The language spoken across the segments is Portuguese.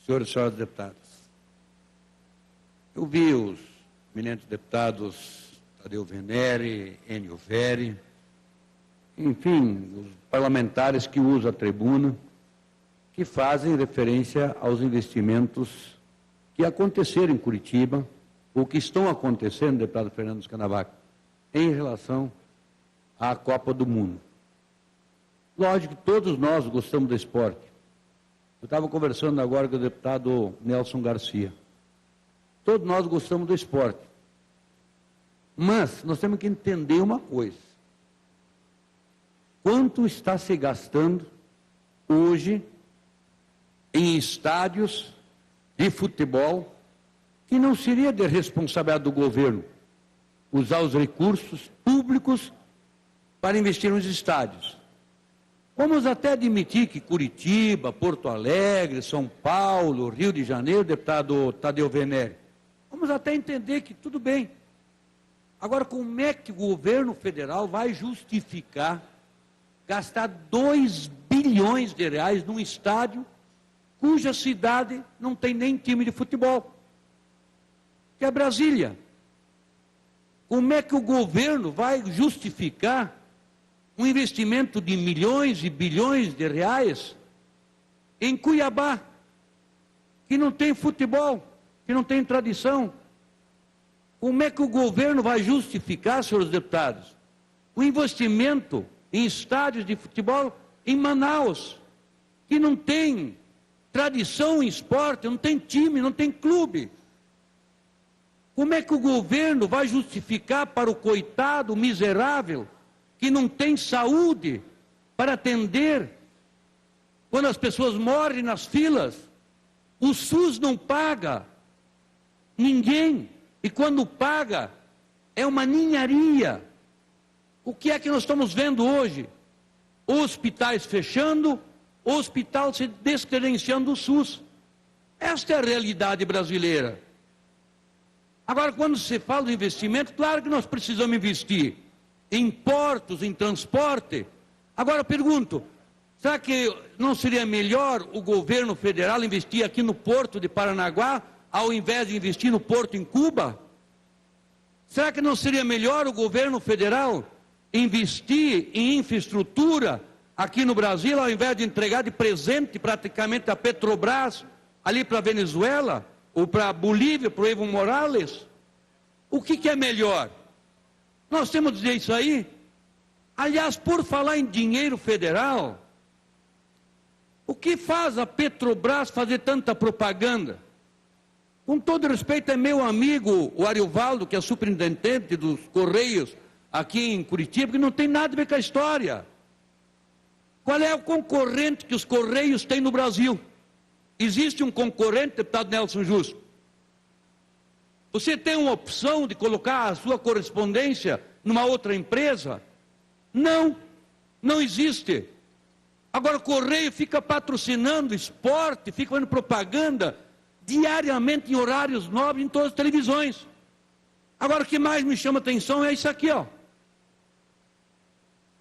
senhores e senhoras deputadas, eu vi os eminentes deputados Tadeu Venere, Enio Veri, enfim, os parlamentares que usam a tribuna, que fazem referência aos investimentos que aconteceram em Curitiba, ou que estão acontecendo, deputado Fernando Canavaco, em relação à Copa do Mundo. Lógico que todos nós gostamos do esporte. Eu estava conversando agora com o deputado Nelson Garcia. Todos nós gostamos do esporte. Mas nós temos que entender uma coisa. Quanto está se gastando hoje em estádios de futebol que não seria de responsabilidade do governo usar os recursos públicos para investir nos estádios? Vamos até admitir que Curitiba, Porto Alegre, São Paulo, Rio de Janeiro, deputado Tadeu Venere, vamos até entender que tudo bem. Agora, como é que o governo federal vai justificar gastar 2 bilhões de reais num estádio cuja cidade não tem nem time de futebol, que é Brasília? Como é que o governo vai justificar um investimento de milhões e bilhões de reais em Cuiabá, que não tem futebol, que não tem tradição? Como é que o governo vai justificar, senhores deputados, o investimento em estádios de futebol em Manaus, que não tem tradição em esporte, não tem time, não tem clube? Como é que o governo vai justificar para o coitado miserável que não tem saúde para atender quando as pessoas morrem nas filas? O SUS não paga ninguém, e quando paga é uma ninharia. O que é que nós estamos vendo hoje? Hospitais fechando, hospital se descredenciando do SUS. Esta é a realidade brasileira. Agora, quando se fala de investimento, claro que nós precisamos investir em portos, em transporte. Agora pergunto, será que não seria melhor o governo federal investir aqui no Porto de Paranaguá, ao invés de investir no Porto em Cuba? Será que não seria melhor o governo federal investir em infraestrutura aqui no Brasil, ao invés de entregar de presente praticamente a Petrobras ali para a Venezuela, ou para a Bolívia, para o Evo Morales? O que é melhor? Nós temos que dizer isso aí. Aliás, por falar em dinheiro federal, o que faz a Petrobras fazer tanta propaganda? Com todo respeito, é meu amigo, o Ariovaldo, que é superintendente dos Correios aqui em Curitiba, que não tem nada a ver com a história. Qual é o concorrente que os Correios têm no Brasil? Existe um concorrente, deputado Nelson Justo? Você tem uma opção de colocar a sua correspondência numa outra empresa? Não, não existe. Agora o Correio fica patrocinando esporte, fica fazendo propaganda diariamente em horários nobres em todas as televisões. Agora o que mais me chama atenção é isso aqui, ó.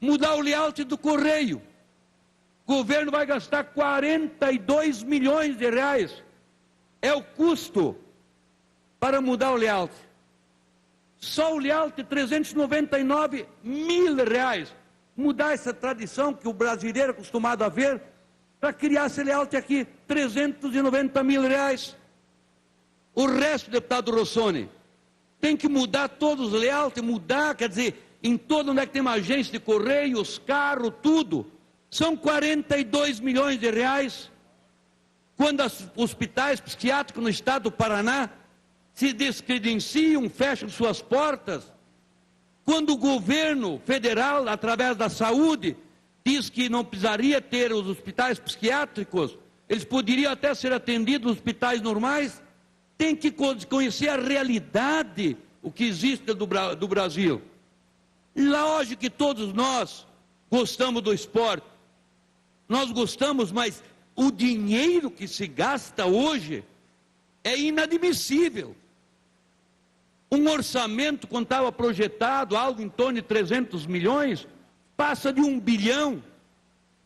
Mudar o layout do Correio. O governo vai gastar 42 milhões de reais. É o custo para mudar o layout. Só o layout de 399 mil reais. Mudar essa tradição que o brasileiro é acostumado a ver, para criar esse layout aqui, 390 mil reais. O resto, deputado Rossoni, tem que mudar todos os layouts, mudar, quer dizer, em todo onde é que tem uma agência de correio, os carros, tudo. São 42 milhões de reais. Quando os hospitais psiquiátricos no estado do Paraná se descredenciam, fecham suas portas. Quando o governo federal, através da saúde, diz que não precisaria ter os hospitais psiquiátricos, eles poderiam até ser atendidos nos hospitais normais. Tem que conhecer a realidade, o que existe do Brasil. Lógico que todos nós gostamos do esporte. Nós gostamos, mas o dinheiro que se gasta hoje é inadmissível. Um orçamento, quando estava projetado, algo em torno de 300 milhões, passa de 1 bilhão.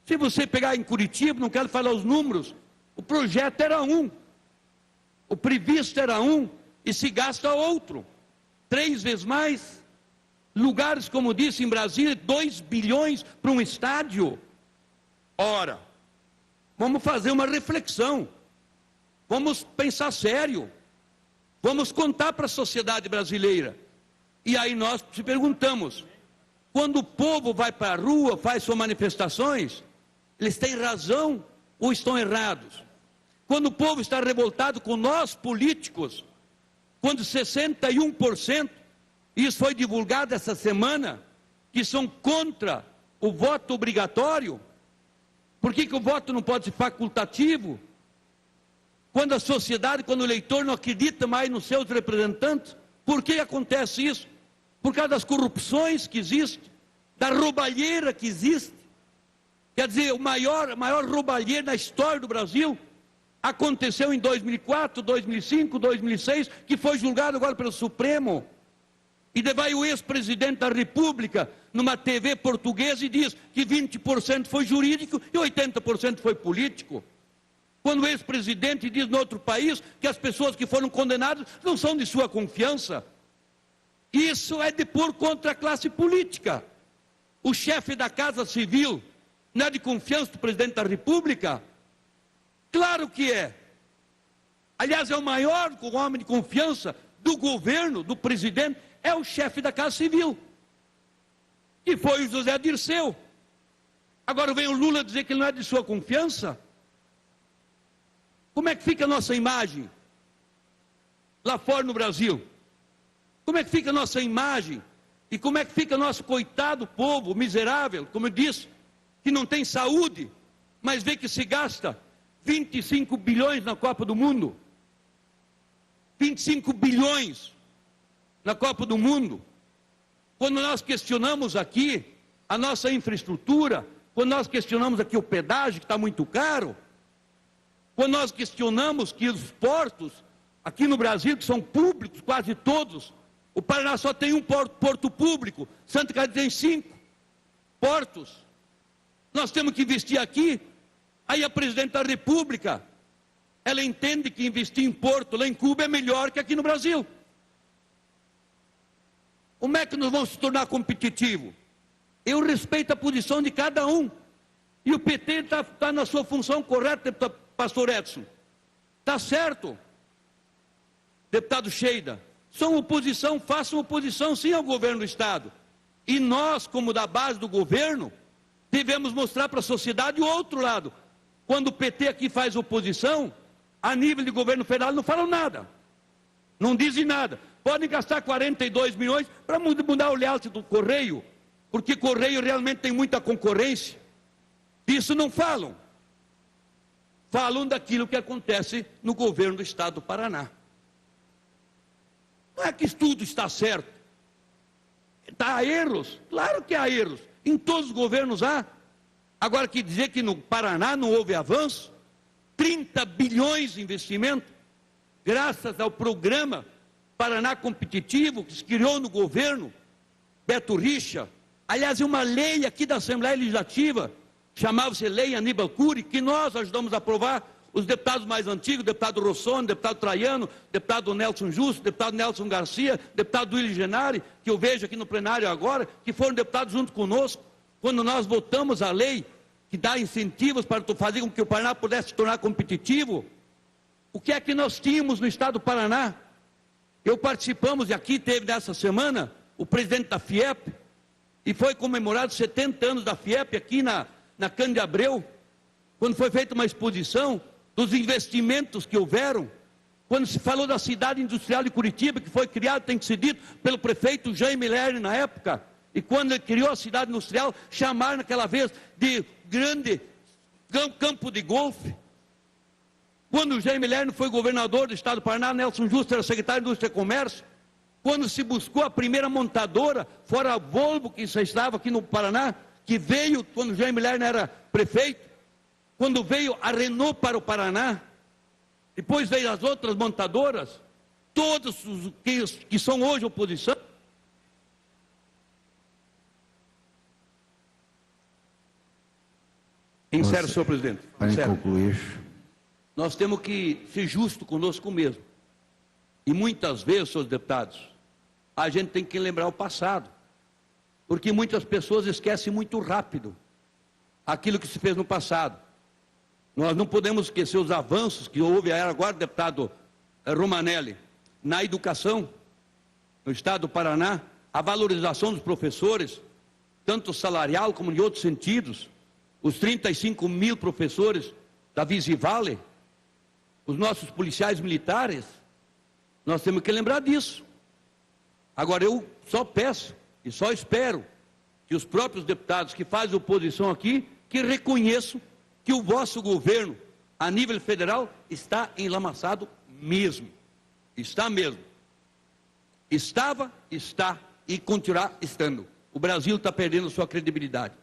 Se você pegar em Curitiba, não quero falar os números, o projeto era 1. O previsto era um e se gasta outro. 3 vezes mais. Lugares, como disse, em Brasília, 2 bilhões para um estádio. Ora, vamos fazer uma reflexão. Vamos pensar sério. Vamos contar para a sociedade brasileira. E aí nós se perguntamos, quando o povo vai para a rua, faz suas manifestações, eles têm razão ou estão errados? Quando o povo está revoltado com nós políticos, quando 61%, isso foi divulgado essa semana, que são contra o voto obrigatório, por que o voto não pode ser facultativo? Quando a sociedade, quando o eleitor não acredita mais nos seus representantes, por que acontece isso? Por causa das corrupções que existem, da roubalheira que existe. Quer dizer, o maior roubalheiro na história do Brasil aconteceu em 2004, 2005, 2006, que foi julgado agora pelo Supremo. E daí vai o ex-presidente da República, numa TV portuguesa, e diz que 20% foi jurídico e 80% foi político. Quando o ex-presidente diz no outro país que as pessoas que foram condenadas não são de sua confiança. Isso é de pôr contra a classe política. O chefe da Casa Civil não é de confiança do presidente da República? Claro que é. Aliás, é o maior homem de confiança do governo, do presidente, é o chefe da Casa Civil, que foi o José Dirceu. Agora vem o Lula dizer que ele não é de sua confiança. Como é que fica a nossa imagem lá fora no Brasil? Como é que fica a nossa imagem? E como é que fica nosso coitado povo miserável, como eu disse, que não tem saúde, mas vê que se gasta 25 bilhões na Copa do Mundo? 25 bilhões na Copa do Mundo. Quando nós questionamos aqui a nossa infraestrutura, quando nós questionamos aqui o pedágio, que está muito caro, quando nós questionamos que os portos aqui no Brasil, que são públicos, quase todos, o Paraná só tem um porto público, Santa Catarina tem 5 portos. Nós temos que investir aqui. Aí a presidente da República, ela entende que investir em porto lá em Cuba é melhor que aqui no Brasil. Como é que nós vamos se tornar competitivos? Eu respeito a posição de cada um. E o PT está na sua função correta, pastor Edson. Está certo, deputado Sheida. São oposição, façam oposição sim ao governo do Estado. E nós, como da base do governo, devemos mostrar para a sociedade o outro lado. Quando o PT aqui faz oposição, a nível de governo federal não falam nada. Não dizem nada. Podem gastar 42 milhões para mudar o layout do Correio, porque Correio realmente tem muita concorrência. Isso não falam. Falam daquilo que acontece no governo do Estado do Paraná. Não é que tudo está certo. Há erros? Claro que há erros. Em todos os governos há. Agora, que dizer que no Paraná não houve avanço? 30 bilhões de investimento, graças ao programa Paraná Competitivo, que se criou no governo Beto Richa. Aliás, uma lei aqui da Assembleia Legislativa, chamava-se Lei Aníbal Cury, que nós ajudamos a aprovar, os deputados mais antigos, deputado Rossoni, deputado Traiano, deputado Nelson Justo, deputado Nelson Garcia, deputado Willy Genari, que eu vejo aqui no plenário agora, que foram deputados junto conosco, quando nós votamos a lei que dá incentivos para fazer com que o Paraná pudesse se tornar competitivo. O que é que nós tínhamos no estado do Paraná? Eu participamos, e aqui teve nessa semana, o presidente da FIEP, e foi comemorado 70 anos da FIEP aqui na Cândido Abreu, quando foi feita uma exposição dos investimentos que houveram, quando se falou da cidade industrial de Curitiba, que foi criada, tem que ser dito, pelo prefeito Jaime Lerner na época, e quando ele criou a cidade industrial, chamaram naquela vez de grande campo de golfe. Quando o Jaime Lerner foi governador do estado do Paraná, Nelson Justo era secretário de Indústria e Comércio, quando se buscou a primeira montadora, fora a Volvo, que já estava aqui no Paraná, que veio quando o Jaime Lerner era prefeito, quando veio a Renault para o Paraná, depois veio as outras montadoras, todos os que são hoje oposição. Encerra, senhor presidente. Para concluir. nós temos que ser justos conosco mesmo. E muitas vezes, senhores deputados, a gente tem que lembrar o passado. Porque muitas pessoas esquecem muito rápido aquilo que se fez no passado. Nós não podemos esquecer os avanços que houve agora, deputado Romanelli, na educação, no estado do Paraná, a valorização dos professores, tanto salarial como em outros sentidos, os 35 mil professores da Visivale, os nossos policiais militares, nós temos que lembrar disso. Agora, eu só peço e só espero que os próprios deputados que fazem oposição aqui, que reconheçam que o vosso governo, a nível federal, está enlamaçado mesmo. Está mesmo. Estava, está e continuará estando. O Brasil está perdendo sua credibilidade.